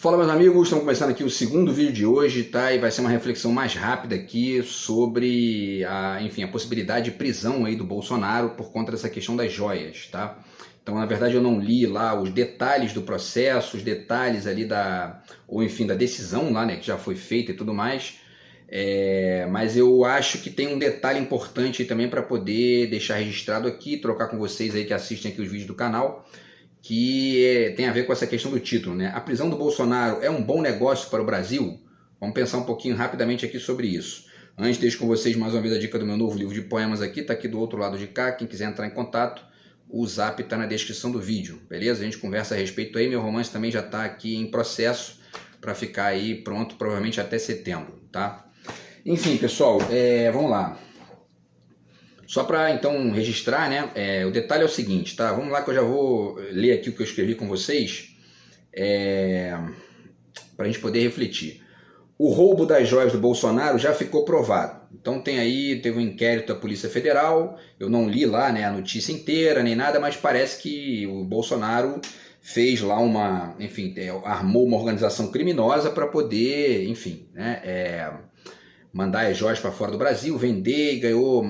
Fala, meus amigos, estamos começando aqui o segundo vídeo de hoje, tá? E vai ser uma reflexão mais rápida aqui sobre a possibilidade de prisão aí do Bolsonaro por conta dessa questão das joias, tá? Então, na verdade, eu não li lá os detalhes do processo, os detalhes ali da decisão lá, né, que já foi feita e tudo mais. Mas eu acho que tem um detalhe importante aí também para poder deixar registrado aqui, trocar com vocês aí que assistem aqui os vídeos do canal, que tem a ver com essa questão do título, né? A prisão do Bolsonaro é um bom negócio para o Brasil? Vamos pensar um pouquinho rapidamente aqui sobre isso. Antes, deixo com vocês mais uma vez a dica do meu novo livro de poemas aqui, tá aqui do outro lado de cá. Quem quiser entrar em contato, o zap tá na descrição do vídeo, beleza? A gente conversa a respeito aí, meu romance também já tá aqui em processo para ficar aí pronto provavelmente até setembro, tá? Enfim, pessoal, vamos lá. Só para então registrar, né? O detalhe é o seguinte, tá? Vamos lá que eu já vou ler aqui o que eu escrevi com vocês, para a gente poder refletir. O roubo das joias do Bolsonaro já ficou provado. Então teve um inquérito da Polícia Federal, eu não li lá, né, a notícia inteira nem nada, mas parece que o Bolsonaro fez lá armou uma organização criminosa para poder, mandar as joias para fora do Brasil, vender, e ganhou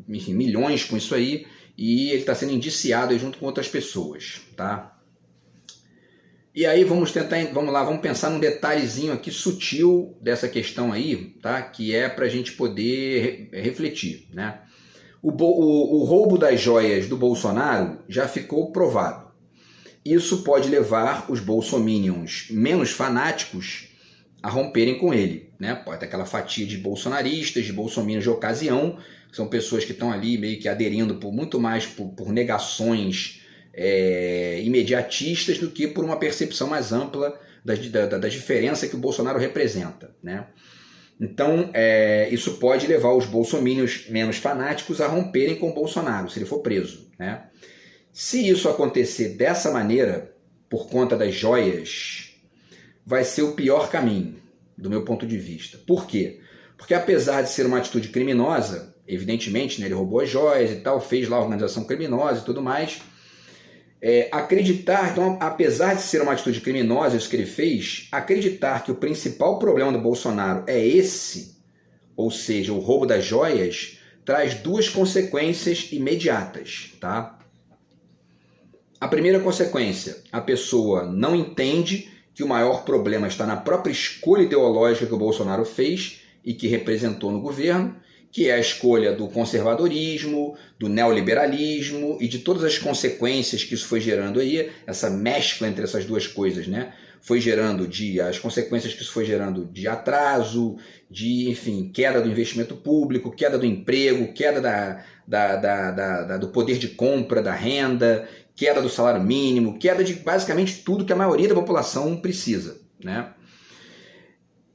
milhões com isso aí, e ele está sendo indiciado aí junto com outras pessoas, tá? E aí vamos pensar num detalhezinho aqui sutil dessa questão aí, tá? Que é para a gente poder refletir, né? O roubo das joias do Bolsonaro já ficou provado. Isso pode levar os bolsominions menos fanáticos a romperem com ele, né? Pode ter aquela fatia de bolsonaristas, de bolsominions de ocasião, que são pessoas que estão ali meio que aderindo muito mais por negações imediatistas do que por uma percepção mais ampla da diferença que o Bolsonaro representa, né? Então, isso pode levar os bolsominions menos fanáticos a romperem com o Bolsonaro, se ele for preso, né? Se isso acontecer dessa maneira, por conta das joias, vai ser o pior caminho, do meu ponto de vista. Por quê? Porque apesar de ser uma atitude criminosa, evidentemente, né, ele roubou as joias e tal, fez lá a organização criminosa e tudo mais, então, apesar de ser uma atitude criminosa, isso que ele fez, acreditar que o principal problema do Bolsonaro é esse, ou seja, o roubo das joias, traz duas consequências imediatas, tá? A primeira consequência, a pessoa não entende que o maior problema está na própria escolha ideológica que o Bolsonaro fez e que representou no governo, que é a escolha do conservadorismo, do neoliberalismo e de todas as consequências que isso foi gerando aí, essa mescla entre essas duas coisas, né? As consequências que isso foi gerando de atraso, de, queda do investimento público, queda do emprego, queda do poder de compra, da renda, queda do salário mínimo, queda de basicamente tudo que a maioria da população precisa, né?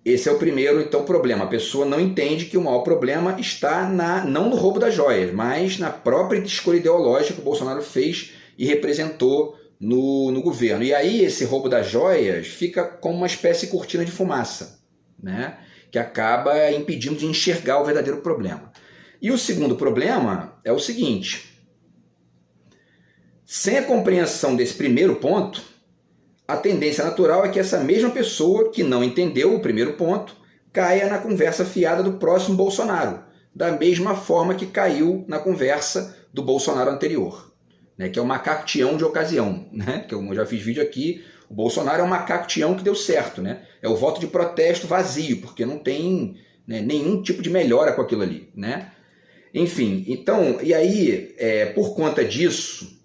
Esse é o primeiro, então, problema. A pessoa não entende que o maior problema está não no roubo das joias, mas na própria escolha ideológica que o Bolsonaro fez e representou no governo. E aí esse roubo das joias fica como uma espécie de cortina de fumaça, né? Que acaba impedindo de enxergar o verdadeiro problema. E o segundo problema é o seguinte: sem a compreensão desse primeiro ponto, a tendência natural é que essa mesma pessoa que não entendeu o primeiro ponto caia na conversa fiada do próximo Bolsonaro, da mesma forma que caiu na conversa do Bolsonaro anterior, né, que é o macaco Tião de ocasião, né, que eu já fiz vídeo aqui. O Bolsonaro é um macaco Tião que deu certo, né, é o voto de protesto vazio, porque não tem, né, nenhum tipo de melhora com aquilo ali, né. Enfim, então, e aí, por conta disso,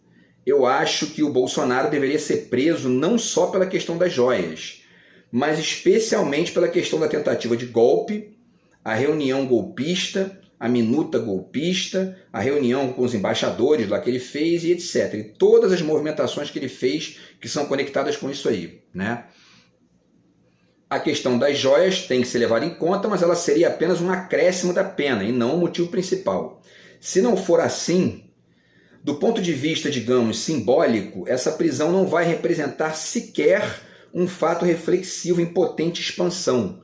eu acho que o Bolsonaro deveria ser preso não só pela questão das joias, mas especialmente pela questão da tentativa de golpe, a reunião golpista, a minuta golpista, a reunião com os embaixadores lá que ele fez e etc. E todas as movimentações que ele fez que são conectadas com isso aí, né? A questão das joias tem que ser levada em conta, mas ela seria apenas um acréscimo da pena e não o motivo principal. Se não for assim, do ponto de vista, digamos, simbólico, essa prisão não vai representar sequer um fato reflexivo em potente expansão,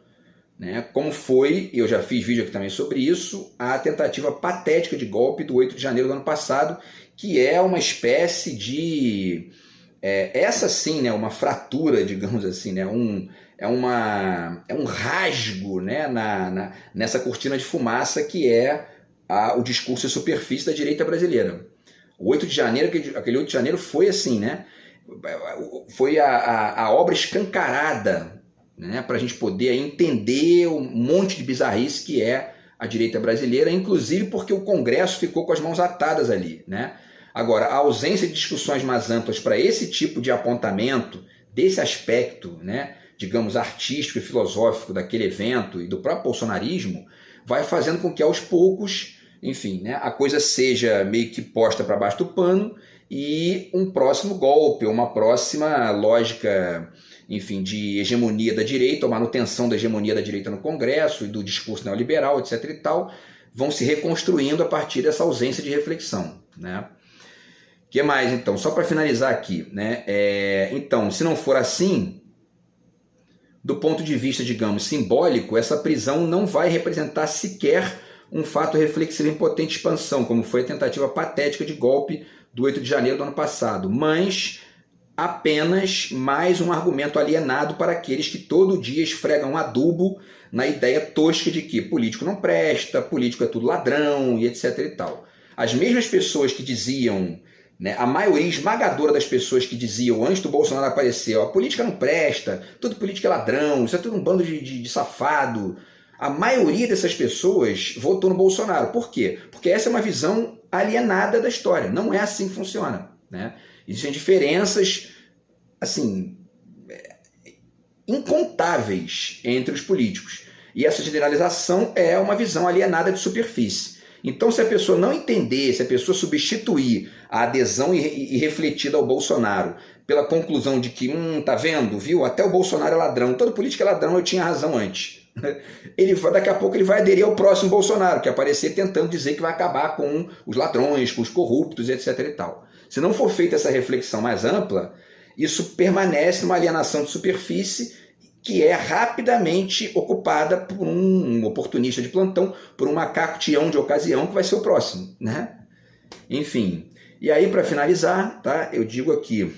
né? Como foi, eu já fiz vídeo aqui também sobre isso, a tentativa patética de golpe do 8 de janeiro do ano passado, que é uma espécie de essa sim, né, uma fratura, digamos assim, né, é um rasgo, né, nessa cortina de fumaça que é o discurso e superfície da direita brasileira. O 8 de janeiro, aquele 8 de janeiro foi assim, né? Foi a obra escancarada, né, para a gente poder entender um monte de bizarrice que é a direita brasileira, inclusive porque o Congresso ficou com as mãos atadas ali, né? Agora, a ausência de discussões mais amplas para esse tipo de apontamento, desse aspecto, né, digamos, artístico e filosófico daquele evento e do próprio bolsonarismo, vai fazendo com que aos poucos, enfim, né, a coisa seja meio que posta para baixo do pano e um próximo golpe, uma próxima lógica, enfim, de hegemonia da direita, ou manutenção da hegemonia da direita no Congresso e do discurso neoliberal, etc. e tal, vão se reconstruindo a partir dessa ausência de reflexão, né? O que mais, então? Só para finalizar aqui, né? Então, se não for assim, do ponto de vista, digamos, simbólico, essa prisão não vai representar sequer um fato reflexivo em potente expansão, como foi a tentativa patética de golpe do 8 de janeiro do ano passado, mas apenas mais um argumento alienado para aqueles que todo dia esfregam adubo na ideia tosca de que político não presta, político é tudo ladrão e etc e tal. As mesmas pessoas que diziam, né, a maioria esmagadora das pessoas que diziam antes do Bolsonaro aparecer, a política não presta, todo político é ladrão, isso é tudo um bando de safado. A maioria dessas pessoas votou no Bolsonaro. Por quê? Porque essa é uma visão alienada da história. Não é assim que funciona, né? Existem diferenças, assim, incontáveis entre os políticos. E essa generalização é uma visão alienada de superfície. Então, se a pessoa não entender, se a pessoa substituir a adesão irrefletida ao Bolsonaro pela conclusão de que, tá vendo, viu? Até o Bolsonaro é ladrão, todo político é ladrão, eu tinha razão antes. Daqui a pouco ele vai aderir ao próximo Bolsonaro, que aparecer tentando dizer que vai acabar com os ladrões, com os corruptos, etc. e tal. Se não for feita essa reflexão mais ampla, isso permanece numa alienação de superfície que é rapidamente ocupada por um oportunista de plantão, por um macaco tião de ocasião que vai ser o próximo, né? Enfim, e aí para finalizar, tá, eu digo aqui,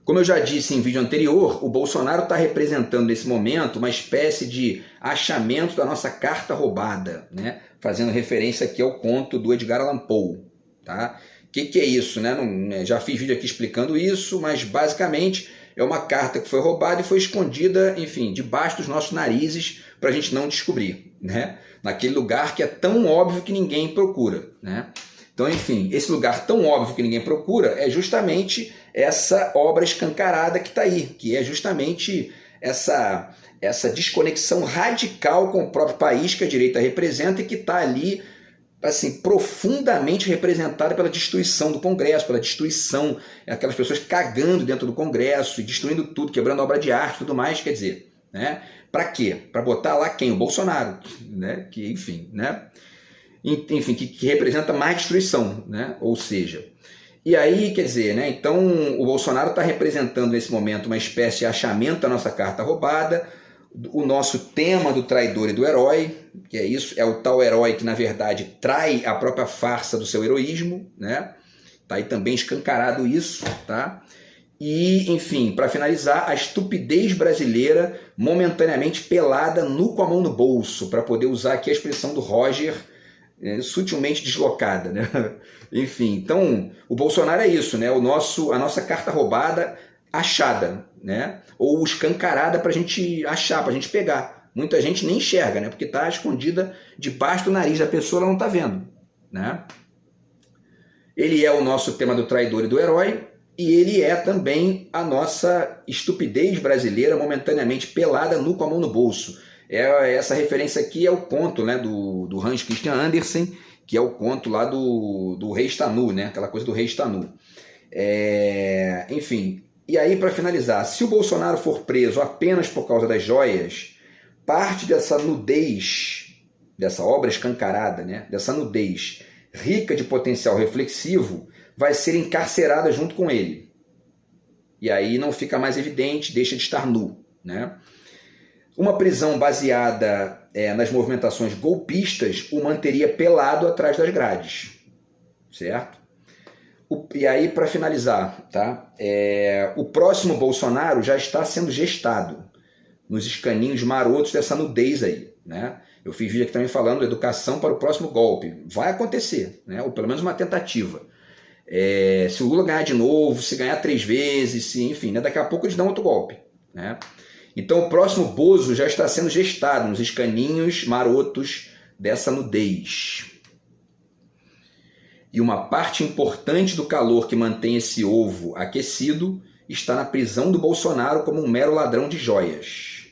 como eu já disse em vídeo anterior, o Bolsonaro está representando nesse momento uma espécie de achamento da nossa carta roubada, né? Fazendo referência aqui ao conto do Edgar Allan Poe, tá? O que é isso, né? Já fiz vídeo aqui explicando isso, mas basicamente é uma carta que foi roubada e foi escondida, enfim, debaixo dos nossos narizes para a gente não descobrir, né? Naquele lugar que é tão óbvio que ninguém procura, né? Então, enfim, esse lugar tão óbvio que ninguém procura é justamente essa obra escancarada que está aí, que é justamente essa desconexão radical com o próprio país que a direita representa e que está ali, assim, profundamente representada pela destruição do Congresso, pela destruição, aquelas pessoas cagando dentro do Congresso e destruindo tudo, quebrando obra de arte e tudo mais, quer dizer, né? Para quê? Para botar lá quem? O Bolsonaro, né? Que, enfim, né? Enfim, que representa mais destruição, né? Ou seja, e aí, quer dizer, né? Então o Bolsonaro está representando nesse momento uma espécie de achamento da nossa carta roubada, o nosso tema do traidor e do herói, que é isso, é o tal herói que na verdade trai a própria farsa do seu heroísmo, né? Tá aí também escancarado isso, tá? E, enfim, para finalizar, a estupidez brasileira momentaneamente pelada, nu com a mão no bolso, para poder usar aqui a expressão do Roger, sutilmente deslocada, né? Enfim, então o Bolsonaro é isso, né? A nossa carta roubada achada, né? Ou escancarada para a gente achar, para a gente pegar. Muita gente nem enxerga, né? Porque está escondida debaixo do nariz da pessoa, ela não está vendo, né? Ele é o nosso tema do traidor e do herói, e ele é também a nossa estupidez brasileira momentaneamente pelada, nu com a mão no bolso. Essa referência aqui é o conto, né, do Hans Christian Andersen, que é o conto lá do Rei Está Nu, né, aquela coisa do Rei Está Nu. Enfim, e aí para finalizar, se o Bolsonaro for preso apenas por causa das joias, parte dessa nudez, dessa obra escancarada, né, dessa nudez rica de potencial reflexivo, vai ser encarcerada junto com ele. E aí não fica mais evidente, deixa de estar nu, né? Uma prisão baseada nas movimentações golpistas o manteria pelado atrás das grades, certo? E aí, para finalizar, tá? O próximo Bolsonaro já está sendo gestado nos escaninhos marotos dessa nudez aí, né? Eu fiz vídeo aqui também falando educação para o próximo golpe. Vai acontecer, né? Ou pelo menos uma tentativa. Se o Lula ganhar de novo, se ganhar 3 vezes, se, enfim, né? Daqui a pouco eles dão outro golpe, né? Então o próximo Bozo já está sendo gestado nos escaninhos marotos dessa nudez. E uma parte importante do calor que mantém esse ovo aquecido está na prisão do Bolsonaro como um mero ladrão de joias.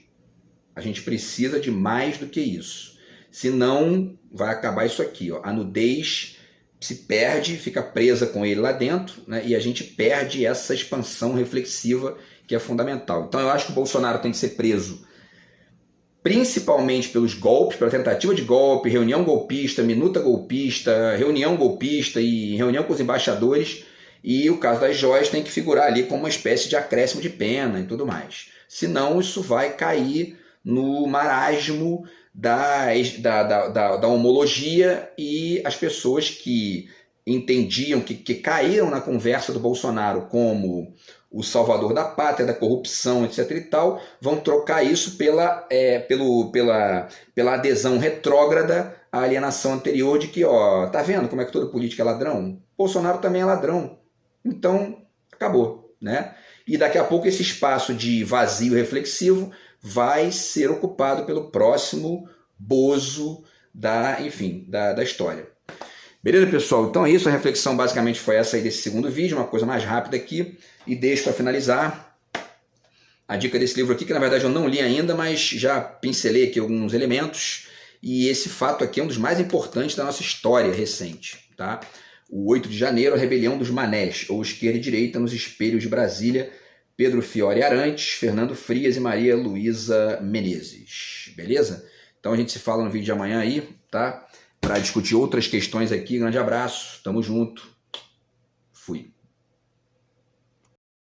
A gente precisa de mais do que isso. Senão vai acabar isso aqui, ó. A nudez se perde, fica presa com ele lá dentro, né? E a gente perde essa expansão reflexiva que é fundamental. Então eu acho que o Bolsonaro tem que ser preso principalmente pelos golpes, pela tentativa de golpe, reunião golpista, minuta golpista, reunião golpista e reunião com os embaixadores, e o caso das joias tem que figurar ali como uma espécie de acréscimo de pena e tudo mais. Senão isso vai cair no marasmo da homologia, e as pessoas que entendiam, que caíram na conversa do Bolsonaro como o salvador da pátria, da corrupção, etc. e tal, vão trocar isso pela adesão retrógrada à alienação anterior de que, ó, tá vendo como é que todo político é ladrão? Bolsonaro também é ladrão. Então, acabou, né? E daqui a pouco esse espaço de vazio reflexivo vai ser ocupado pelo próximo Bozo da história. Beleza, pessoal? Então é isso, a reflexão basicamente foi essa aí desse segundo vídeo, uma coisa mais rápida aqui. E deixo para finalizar a dica desse livro aqui, que na verdade eu não li ainda, mas já pincelei aqui alguns elementos. E esse fato aqui é um dos mais importantes da nossa história recente, tá? O 8 de janeiro, a rebelião dos manés, ou esquerda e direita nos espelhos de Brasília, Pedro Fiore Arantes, Fernando Frias e Maria Luísa Menezes. Beleza? Então a gente se fala no vídeo de amanhã aí, tá? Para discutir outras questões aqui. Grande abraço, tamo junto. Fui.